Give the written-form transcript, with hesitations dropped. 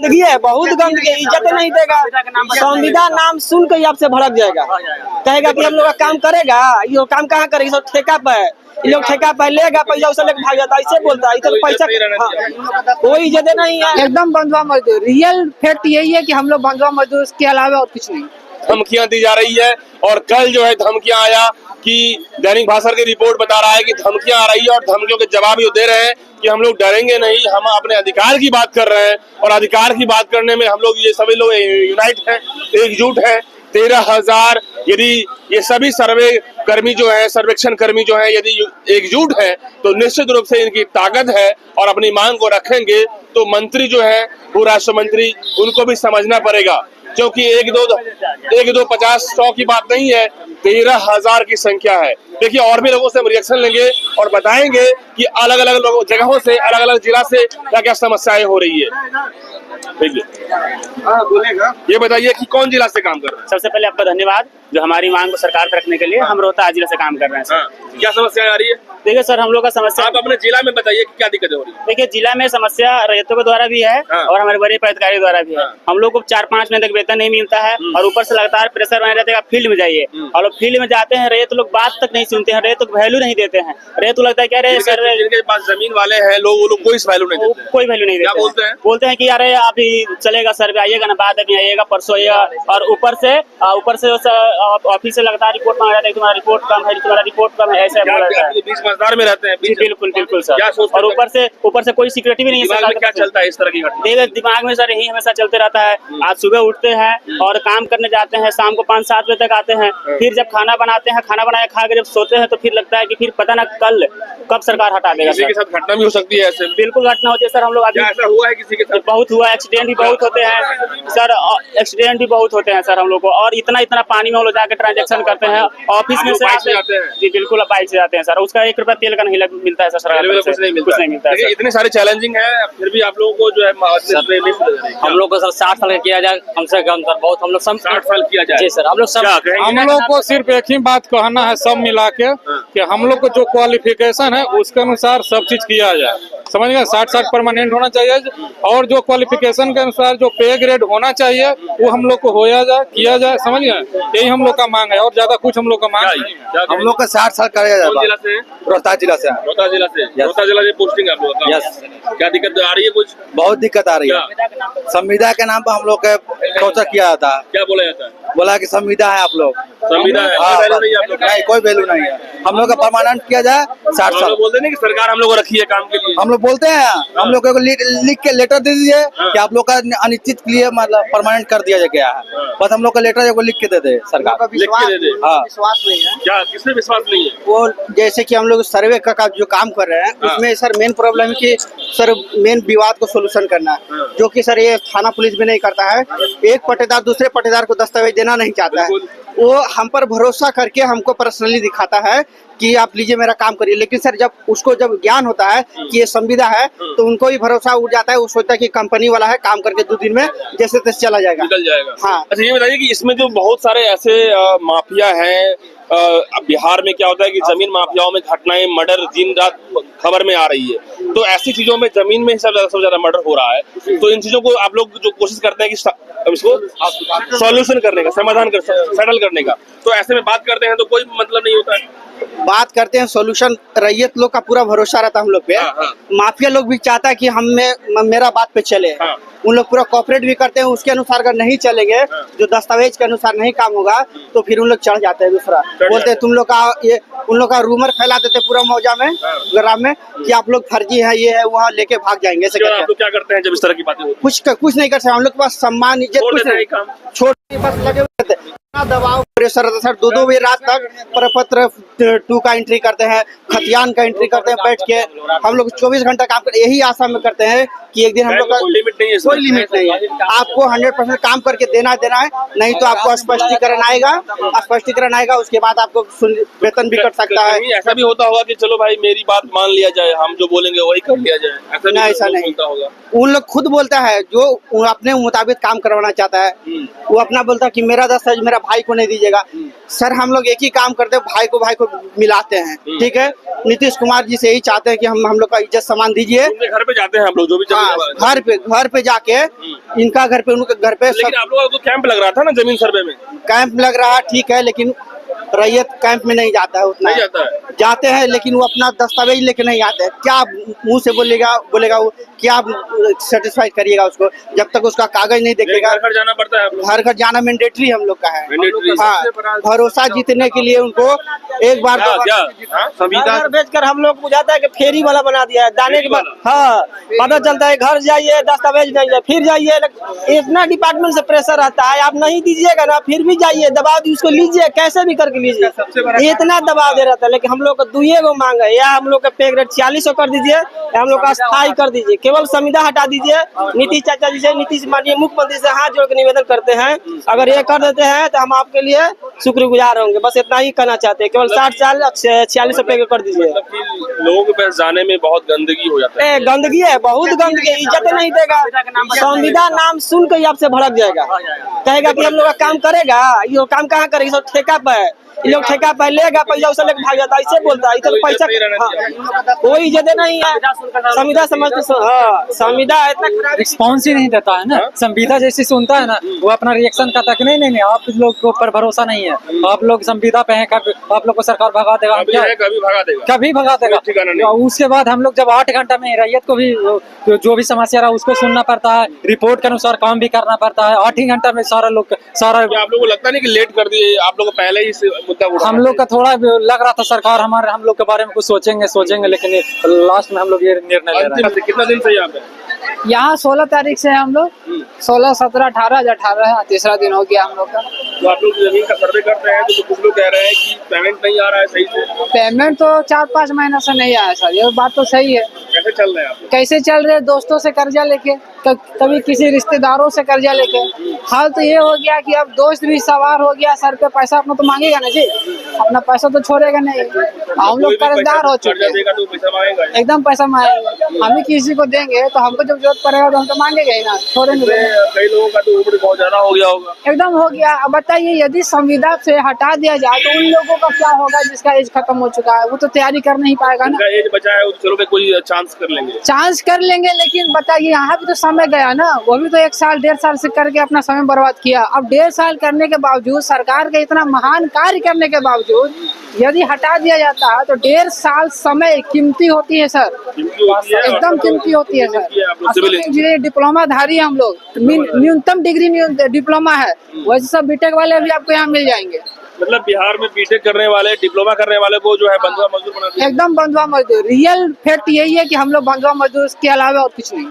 देखिए बहुत गंदगी, इज्जत नहीं देगा। संविदा नाम सुन के ही आपसे भड़क जाएगा, कहेगा कि हम लोग का काम करेगा, ये काम कहाँ करेगा, सब ठेका पे है, ये लोग ठेका पे लेगा पैसा उसे लेके भाग जाता है, ऐसे बोलता है। इधर पैसा कोई इज्जत नहीं है, एकदम बंधुआ मजदूर। रियल फैक्ट यही है कि हम लोग बंधुआ मजदूर, इसके अलावा और कुछ नहीं। धमकियां दी जा रही है और कल जो है धमकियां आया कि दैनिक भास्कर की रिपोर्ट बता रहा है कि धमकियां आ रही है और धमकियों के जवाब ये दे रहे हैं कि हम लोग डरेंगे नहीं, हम अपने अधिकार की बात कर रहे हैं और अधिकार की बात करने में हम लोग ये सभी लोग यूनाइट हैं, एकजुट हैं। 13,000 यदि ये सभी सर्वे कर्मी जो है, सर्वेक्षण कर्मी जो है, यदि एकजुट है तो निश्चित रूप से इनकी ताकत है और अपनी मांग को रखेंगे तो मंत्री जो है भू राष्ट्र मंत्री, उनको भी समझना पड़ेगा, क्योंकि 1, 2, 50, 100 की बात नहीं है, 13,000 की संख्या है। देखिए और भी लोगों से हम रिएक्शन लेंगे और बताएंगे कि अलग अलग जगहों से, अलग अलग जिला से क्या क्या समस्याएं हो रही है। बोलेगा, ये बताइए कि कौन जिला से काम कर रहे हैं? सबसे पहले आपका धन्यवाद जो हमारी मांग को सरकार पे रखने के लिए। हम रोहतास जिले से काम कर रहे हैं सर। क्या समस्या आ रही है? देखिए सर, हम लोग का समस्या, आप अपने जिला में बताइए कि क्या दिक्कतें हो रही है। देखिए जिला में समस्या रैयतों के द्वारा भी है और हमारे वरीय पदाधिकारी द्वारा भी है। हम लोग को 4-5 महीने तक वेतन नहीं मिलता है और ऊपर से लगातार प्रेशर बने रहते हैं, फील्ड में जाइए और लोग फील्ड में जाते हैं, रैयत लोग बात तक नहीं सुनते हैं, रैयत को वैल्यू नहीं देते हैं। रैयत लगता है क्या रहे सर, जिनके पास जमीन वाले हैं लोग, वो लोग कोई वैल्यू नहीं देते, कोई वैल्यू नहीं देते। बोलते हैं कि यार अभी चलेगा सर्वे, आइएगा ना, बाद में आइएगा, परसों आइएगा। और ऊपर से ऑफिस से लगातार रिपोर्ट मांगा जाता है, तुम्हारा रिपोर्ट कम है, तुम्हारा रिपोर्ट कम है, ऐसा बोला जाता है। बीच मजदार में रहते हैं। बिल्कुल बिल्कुल सर। और ऊपर से कोई सिक्योरिटी भी नहीं है। क्या चलता है इस तरह की घटना? दिमाग में सर यही हमेशा चलते रहता है। आज सुबह उठते हैं और काम करने जाते हैं, शाम को 5-7 बजे तक आते हैं, फिर जब खाना बनाते हैं, खाना बनाया खा के जब सोते हैं तो फिर लगता है कि फिर पता ना कल कब सरकार हटा देगा। किसी के साथ घटना भी हो सकती है ऐसे? बिल्कुल घटना होती है सर। हम लोग ऐसा हुआ है किसी के साथ? बहुत हुआ, एक्सीडेंट भी बहुत होते हैं सर, एक्सीडेंट भी बहुत होते हैं सर हम लोग को। और इतना पानी में हम लोग जाकर ट्रांजेक्शन करते हैं, ऑफिस में से आते हैं। जी बिल्कुल, बाइक से जाते हैं सर, उसका 1 रुपया तेल का नहीं मिलता है सर, कुछ नहीं मिलता है। इतने सारे चैलेंजिंग है, फिर भी आप लोगों को जो है हम लोग को सर 60 साल किया जाए कम से कम सर, बहुत हम लोग 60 साल किया जाए। जी सर, हम लोग को सिर्फ एक ही बात कहना है सब मिला के कि हम लोग को जो क्वालिफिकेशन है उसके अनुसार सब चीज किया जाए, समझ गए। 60 परमानेंट होना चाहिए और जो क्वालिफिकेशन के अनुसार जो पे ग्रेड होना चाहिए वो हम लोग को होया जाए, किया जाए, समझ गए। यही हम लोग का मांग है और ज्यादा कुछ हम लोग का मांग नहीं है। हम लोग का 60 साल कराया जाए। जिला से? रोहतास जिला से। रोहतास जिला से? रोहतास जिला से पोस्टिंग आप लोग का? यस। क्या दिक्कत आ रही है? कुछ बहुत दिक्कत आ रही है। संविदा के नाम पर हम लोग का टॉर्चर किया जाता है। क्या बोला जाता है? बोला कि संविदा है आप लोग, संविदा है, नहीं कोई वैल्यू नहीं है। हम लोग का परमानेंट किया जाए 60 साल। बोलते नहीं कि सरकार हम लोग को रखी है काम के लिए? हम लोग बोलते हैं हम लोग को लिख के लेटर दे दीजिए कि आप लोग का अनिश्चित के लिए मतलब परमानेंट कर दिया गया है, बस हम लोग का लेटर लिख के दे दे सरकार। विश्वास नहीं है। क्या किसमें विश्वास नहीं है? वो जैसे कि हम लोग सर्वे का जो काम कर रहे हैं उसमें सर मेन प्रॉब्लम है कि सर मेन विवाद को सोल्यूशन करना है, जो कि सर ये थाना पुलिस भी नहीं करता है। एक पट्टेदार दूसरे पट्टेदार को दस्तावेज देना नहीं चाहता है, वो हम पर भरोसा करके हमको पर्सनली दिखाता है कि आप लीजिए मेरा काम करिए, लेकिन सर जब उसको जब ज्ञान होता है कि ये संविदा है तो उनको ही भरोसा उठ जाता है। वो सोचता है कि कंपनी वाला है, काम करके 2 दिन में जैसे तैसे चला जाएगा, निकल जाएगा। हाँ। अच्छा ये बताइए कि इसमें जो बहुत सारे ऐसे माफिया हैं, बिहार में क्या होता है कि जमीन माफियाओं में घटनाएं, मर्डर दिन रात खबर में आ रही है, तो ऐसी चीजों में जमीन में सबसे ज्यादा मर्डर हो रहा है, तो इन चीजों को आप लोग जो कोशिश करते हैं कि इसको सॉल्यूशन करने का, समाधान कर सेटल करने का, तो ऐसे में बात करते हैं तो कोई मतलब नहीं होता है। बात करते हैं सोल्यूशन, रैयत लोग का पूरा भरोसा रहता है हम लोग पे। माफिया लोग भी चाहता है कि मेरा बात पे चले, उन लोग पूरा कोऑपरेट भी करते हैं। उसके अनुसार अगर नहीं चलेंगे, जो दस्तावेज के अनुसार नहीं काम होगा, तो फिर उन लोग चढ़ जाते हैं दूसरा, बोलते हैं तुम लोग का ये, उन लोग का रूमर फैला देते पूरा मौजा में, ग्राम में, कि आप लोग फर्जी है, ये है, वहाँ लेके भाग जाएंगे। ऐसे क्या करते हैं जब इस तरह की बातें होती हैं? कुछ नहीं कर सकते हम लोग के पास, सम्मान इज्जत कुछ नहीं, छोड़ बस लगे हुए रहते हैं। दबाव प्रेशर रहता है सर, 2-2 बजे रात तक प्रपत्र 2 का एंट्री करते हैं, खतियान का एंट्री करते हैं बैठ के। हम लोग 24 घंटा काम करते, यही आशा में करते हैं कि एक दिन हम लोग का कोई लिमिट नहीं है, आपको 100% काम करके देना है, नहीं तो आपको स्पष्टीकरण आएगा, उसके बाद आपको वेतन भी कट सकता है। ऐसा भी होता होगा कि चलो भाई मेरी बात मान लिया जाए, हम जो बोलेंगे वही कर लिया जाए, ऐसा नहीं होगा। उन लोग खुद बोलता है जो अपने मुताबिक काम करवाना चाहता है, वो अपना बोलता है कि मेरा दस्तावेज मेरा भाई को नहीं दीजिएगा, बोलेगा। सर हम लोग एक ही काम करते हैं, भाई को मिलाते हैं, ठीक है। नीतीश कुमार जी से यही चाहते हैं कि हम लोग का इज्जत सामान दीजिए। उनके घर पे जाते हैं हम लोग, जो भी हाँ, घर पे जाके इनका घर पे, उनके घर पे। लेकिन आप लोगों को कैंप लग रहा था ना जमीन सर्वे में? कैंप लग रहा है, ठीक है, लेकिन रैयत कैंप में नहीं जाता है उतना। नहीं जाता है? जाते हैं लेकिन वो अपना दस्तावेज लेके नहीं आते हैं। क्या मुंह से बोलेगा वो, क्या सेटिस्फाई करिएगा उसको जब तक उसका कागज नहीं देखेगा। घर जाना पड़ता है, घर जाना मैंडेटरी हम लोग का है। Mandatory। हाँ, भरोसा जीतने के लिए उनको एक बार संविदा घर भेजकर हम लोग बुझाता है कि फेरी वाला बना दिया है। दाने के बाद हाँ पता चलता है घर जाइए, दस्तावेज नहीं है, फिर जाइए। इतना डिपार्टमेंट से प्रेशर रहता है, आप नहीं दीजिएगा ना, फिर भी जाइए, दबाव दी उसको लीजिए, कैसे भी करके लीजिए। इतना दबाव दे रहता है। लेकिन हम लोग को दुए को मांग है, या हम लोग का पे ग्रेड 46 कर दीजिए, या हम लोग का स्थायी कर दीजिए, केवल संविदा हटा दीजिए। नीतीश चाचा जी से, नीतीश माननीय मुख्यमंत्री से हाथ जोड़ के निवेदन करते हैं, अगर ये कर देते हैं तो हम आपके लिए शुक्रगुजार होंगे। बस इतना ही कहना चाहते हैं, केवल 60 साल 46 पे कर दीजिए। मतलब कि लोगों के पास जाने में बहुत गंदगी हो जाता है। गंदगी है, बहुत गंदगी, इज्जत नहीं देगा। संविदा नाम सुन के ही आपसे भड़क जाएगा, कहेगा कि हम लोग का काम करेगा, ये काम कहाँ करेगा, सब ठेका पे है। ये लोग ठेका पे लेगा, पैसा उसे लेके भाग जाता है, ऐसे बोलता है। इधर पैसा कोई इज्जत नहीं है। संविदा समझते, हाँ संविदा इतना रिस्पॉन्स ही नहीं देता है ना। संविदा जैसे सुनता है ना, वो अपना रिएक्शन करता है कि नहीं आप लोग के ऊपर भरोसा नहीं है, आप लोग संविदा पे हैं, आप लोग को सरकार भगा देगा, कभी भगा देगा। उसके बाद हम लोग जब 8 घंटा में रैयत को भी जो भी समस्या रहा उसको सुनना पड़ता है, रिपोर्ट के अनुसार काम भी करना पड़ता है। 8 ही घंटा में सारा आप लोगों को लगता नहीं कि लेट कर दिए? आप लोग को पहले ही मुद्दा उठा, हम लोग का थोड़ा लग रहा था सरकार हम लोग के बारे में कुछ सोचेंगे, लेकिन लास्ट में हम लोग ये निर्णय ले रहे हैं। कितना दिन से यहाँ पे? यहाँ 16 तारीख से हम लोग 16, 17, 18, 18 है, तीसरा दिन हो गया हम लोग का। तो आप लोग जमीन का सर्वे करते हैं तो कुछ लोग कह रहे हैं कि पेमेंट नहीं आ रहा है सही से। पेमेंट तो 4-5 महीना से नहीं आया सर, ये बात तो सही है। कैसे चल रहे हैं आप? कैसे चल रहे हैं? दोस्तों से कर्जा लेके, कभी किसी रिश्तेदारों से कर्जा लेके। हाल तो ये हो गया कि अब दोस्त भी सवार हो गया सर पे, पैसा अपना तो मांगेगा ना जी, अपना पैसा तो छोड़ेगा नहीं। हम लोग कर्जदार हो चुके हैं, एकदम पैसा मांगेगा। हम ही किसी को देंगे तो हमको जब जरूरत पड़ेगा तो हम तो मांगेंगे ही ना, छोड़ेंगे। कई लोगों का तो उम्र बहुत ज्यादा हो गया होगा। एकदम हो गया। अब बताइए, यदि संविदा से हटा दिया जाए तो उन लोगों का क्या होगा जिसका एज खत्म हो चुका है? वो तो तैयारी कर नहीं पाएगा ना। एज बचा है उसको पे कोई चांस कर लेंगे, लेकिन बताइए यहाँ भी तो समय गया ना। वो भी तो 1 साल 1.5 साल से करके अपना समय बर्बाद किया। अब 1.5 साल करने के बावजूद, सरकार के इतना महान कार्य करने के बावजूद यदि हटा दिया जाता है तो 1.5 साल समय कीमती होती है सर, एकदम कीमती होती है सर। इंजीनियर डिप्लोमा धारी हम लोग, न्यूनतम डिग्री डिप्लोमा है, वैसे सब बीटेक वाले भी आपको यहाँ मिल जाएंगे। मतलब बिहार में बीटेक करने वाले, डिप्लोमा करने वाले को जो है बंधुआ मजदूर बना दिया। एकदम बंधुआ मजदूर। रियल फैक्ट यही है कि हम लोग बंधुआ मजदूर के अलावा और कुछ नहीं।